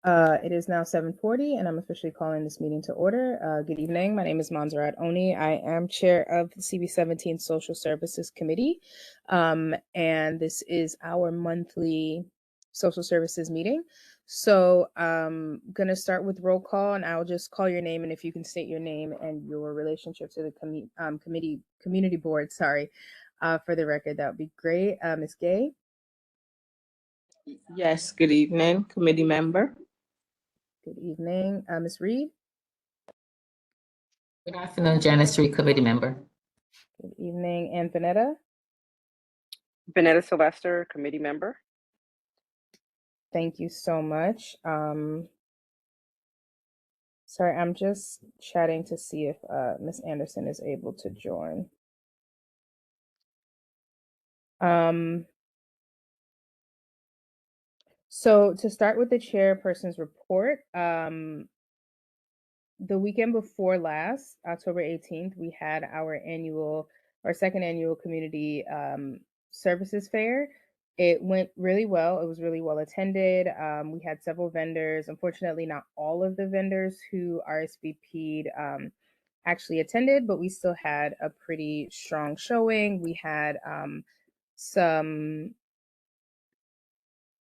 It is now 7:40, and I'm officially calling this meeting to order. Good evening. My name is Monserrat Oni. I am chair of the CB17 Social Services Committee, and this is our monthly social services meeting. So I'm going to start with roll call, and I'll just call your name, and if you can state your name and your relationship to the community board, sorry, for the record, that would be great. Ms. Gay? Yes, good evening, committee member. Good evening. Ms. Reed? Good afternoon, Janice Reed, committee member. Good evening. And Vanetta? Vanetta Sylvester, committee member. Thank you so much. Sorry, I'm just chatting to see if Ms. Anderson is able to join. So to start with the chairperson's report, the weekend before last, October 18th, we had our second annual community services fair. It went really well. It was really well attended. We had several vendors. Unfortunately, not all of the vendors who RSVP'd actually attended, but we still had a pretty strong showing. We had some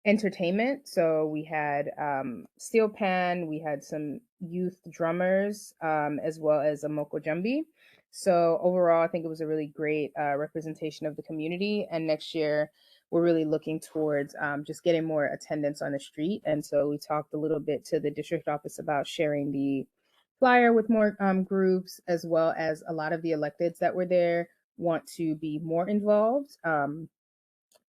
entertainment. So we had steel pan, we had some youth drummers, as well as a moko jambi. So overall, I think it was a really great representation of the community. And next year, we're really looking towards just getting more attendance on the street. And so we talked a little bit to the district office about sharing the flyer with more groups, as well as a lot of the electeds that were there want to be more involved.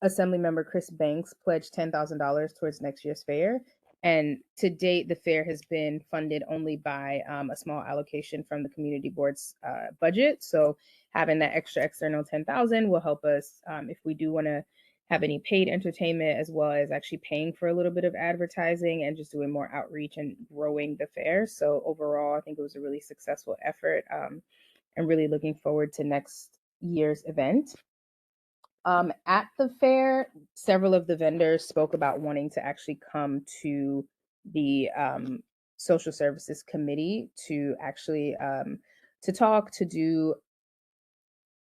Assemblymember Chris Banks pledged $10,000 towards next year's fair. And to date, the fair has been funded only by a small allocation from the community board's budget. So having that extra external 10,000 will help us if we do want to have any paid entertainment, as well as actually paying for a little bit of advertising and just doing more outreach and growing the fair. So overall, I think it was a really successful effort, and really looking forward to next year's event. At the fair, several of the vendors spoke about wanting to actually come to the social services committee to actually to talk, to do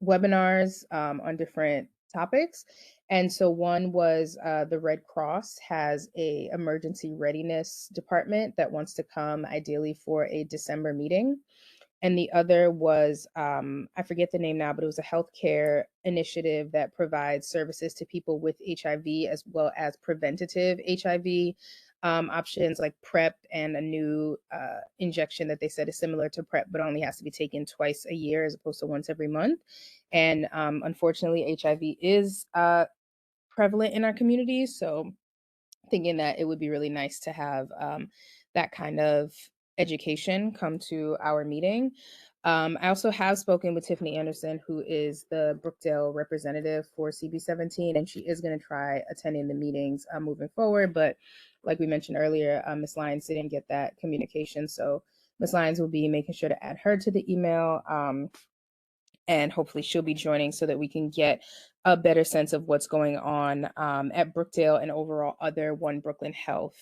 webinars on different topics. And so one was the Red Cross has a emergency readiness department that wants to come ideally for a December meeting. And the other was, I forget the name now, but it was a healthcare initiative that provides services to people with HIV, as well as preventative HIV options like PrEP and a new injection that they said is similar to PrEP, but only has to be taken twice a year as opposed to once every month. And unfortunately, HIV is prevalent in our communities. So thinking that it would be really nice to have that kind of education come to our meeting. I also have spoken with Tiffany Anderson, who is the Brookdale representative for CB17, and she is going to try attending the meetings moving forward. But like we mentioned earlier, Ms. Lyons didn't get that communication. So Ms. Lyons will be making sure to add her to the email. And hopefully she'll be joining so that we can get a better sense of what's going on at Brookdale and overall other One Brooklyn Health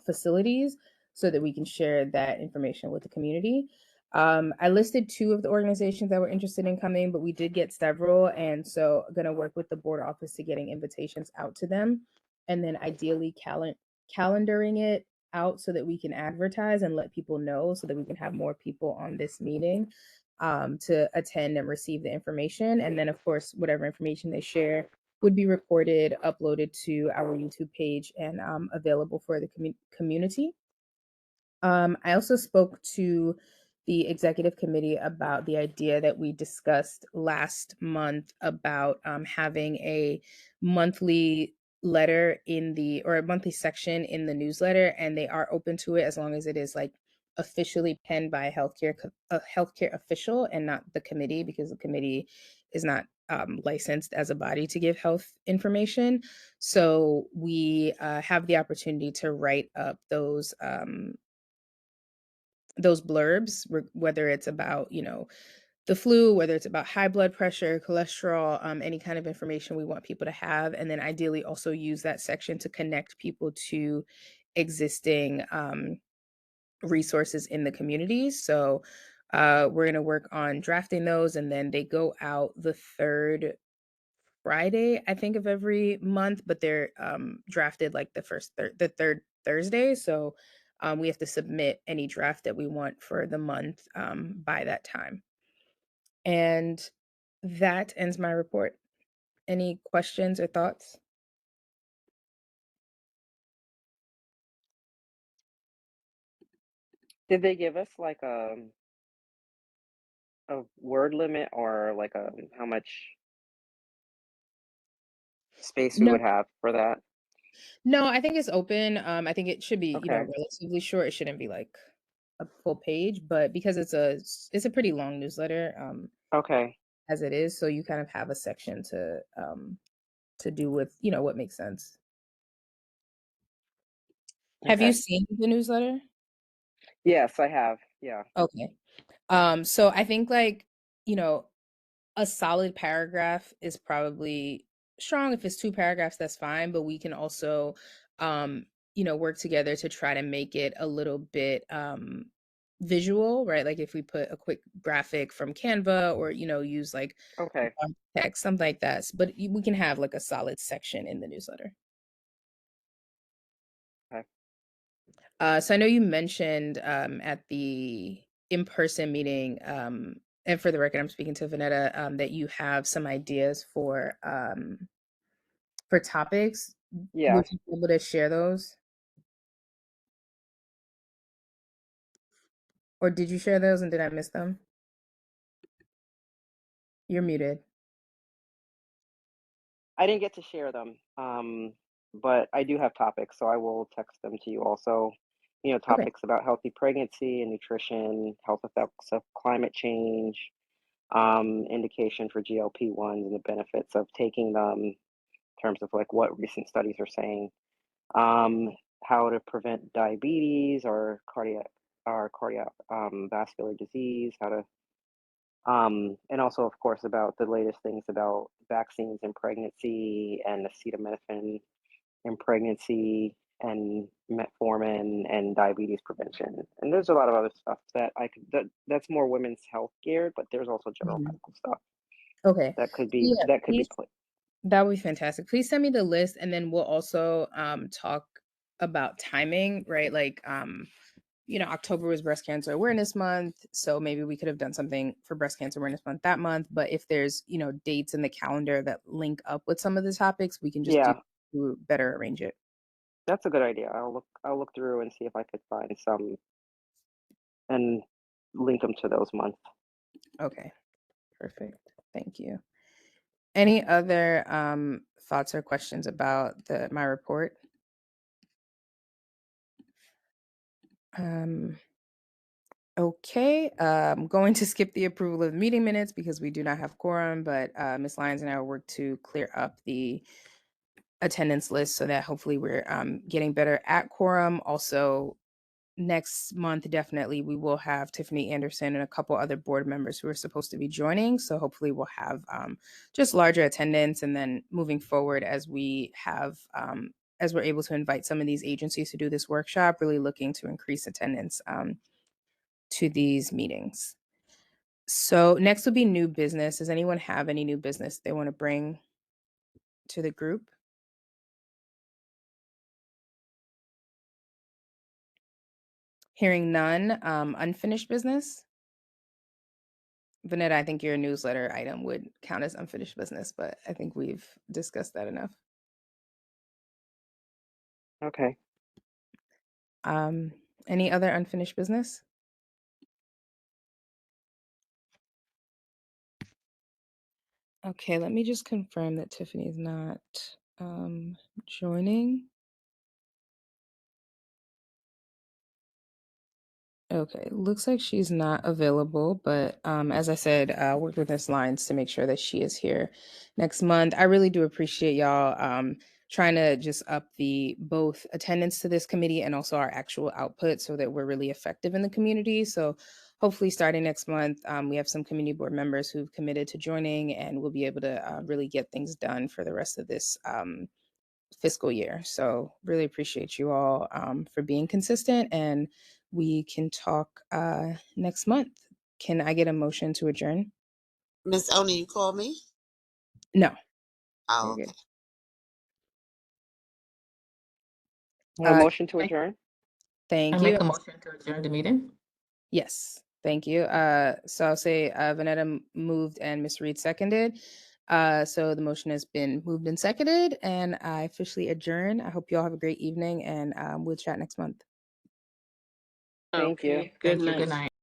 facilities, so that we can share that information with the community. I listed 2 of the organizations that were interested in coming, but we did get several. And so I'm going to work with the board office to getting invitations out to them. And then ideally calendaring it out so that we can advertise and let people know so that we can have more people on this meeting to attend and receive the information. And then, of course, whatever information they share would be recorded, uploaded to our YouTube page, and available for the community. I also spoke to the executive committee about the idea that we discussed last month about having a monthly letter or a monthly section in the newsletter, and they are open to it as long as it is like officially penned by a healthcare official and not the committee, because the committee is not licensed as a body to give health information. So we have the opportunity to write up those blurbs, whether it's about, the flu, whether it's about high blood pressure, cholesterol, any kind of information we want people to have. And then ideally also use that section to connect people to existing resources in the communities. So we're going to work on drafting those, and then they go out the third Friday, I think, of every month, but they're drafted like the third Thursday. So we have to submit any draft that we want for the month by that time. And that ends my report. Any questions or thoughts? Did they give us like a word limit or like how much space we No, would have for that? no, I think it's open. I think it should be, Okay. relatively short. It shouldn't be like a full page, but because it's a pretty long newsletter, Okay. as it is, so you kind of have a section to do with, what makes sense. Have you Okay. seen the newsletter? Yes, I have. Yeah. Okay. So I think like, you know, a solid paragraph is probably strong. If it's two paragraphs, that's fine, but we can also work together to try to make it a little bit visual, right? Like if we put a quick graphic from Canva or, use like Okay. text, something like that. But we can have like a solid section in the newsletter. Okay. So I know you mentioned at the in-person meeting, and for the record, I'm speaking to Vanetta, that you have some ideas for topics. Yeah. Would you be able to share those? Or did you share those and did I miss them? You're muted. I didn't get to share them, but I do have topics, so I will text them to you also. Okay. Topics about healthy pregnancy and nutrition, health effects of climate change, indication for GLP-1s and the benefits of taking them in terms of like what recent studies are saying, um, how to prevent diabetes or cardiac vascular disease, how to and also, of course, about the latest things about vaccines in pregnancy and acetaminophen in pregnancy and metformin and diabetes prevention. And there's a lot of other stuff that that's more women's health geared, but there's also general Mhm. medical stuff Okay. Yeah, that could be please. put. That would be fantastic. Please send me the list and then we'll also talk about timing, right? Like October was Breast Cancer Awareness Month, so maybe we could have done something for Breast Cancer Awareness Month that month. But if there's, dates in the calendar that link up with some of the topics, we can just do Yeah, better arrange it. that's a good idea. I'll look through and see if I could find some and link them to those months. Okay, perfect. Thank you. Any other thoughts or questions about my report? Um, Okay, I'm going to skip the approval of meeting minutes because we do not have quorum, but Ms. Lyons and I will work to clear up the attendance list so that hopefully we're getting better at quorum. Also, next month, definitely, we will have Tiffany Anderson and a couple other board members who are supposed to be joining. So hopefully we'll have just larger attendance. And then moving forward, as we're able to invite some of these agencies to do this workshop, really looking to increase attendance to these meetings. So next will be new business. Does anyone have any new business they want to bring to the group? Hearing none, unfinished business. Vanetta, I think your newsletter item would count as unfinished business, but I think we've discussed that enough. Okay. Um, any other unfinished business? Okay, let me just confirm that Tiffany is not joining. Okay, looks like she's not available, but as I said, work with Ms. Lines to make sure that she is here next month. I really do appreciate y'all trying to just up the both attendance to this committee and also our actual output so that we're really effective in the community. So hopefully starting next month, we have some community board members who've committed to joining and we'll be able to really get things done for the rest of this fiscal year. So really appreciate you all for being consistent, and we can talk next month. Can I get a motion to adjourn? Miss Oni, you call me? No. Oh, You're okay. good. A motion to Thank- adjourn? I Thank you. make a motion to adjourn the meeting. Yes, thank you. So I'll say Vanetta moved and Miss Reed seconded. So the motion has been moved and seconded, and I officially adjourn. I hope you all have a great evening, and we'll chat next month. Thank you. Okay, good Thank you. night. Good night.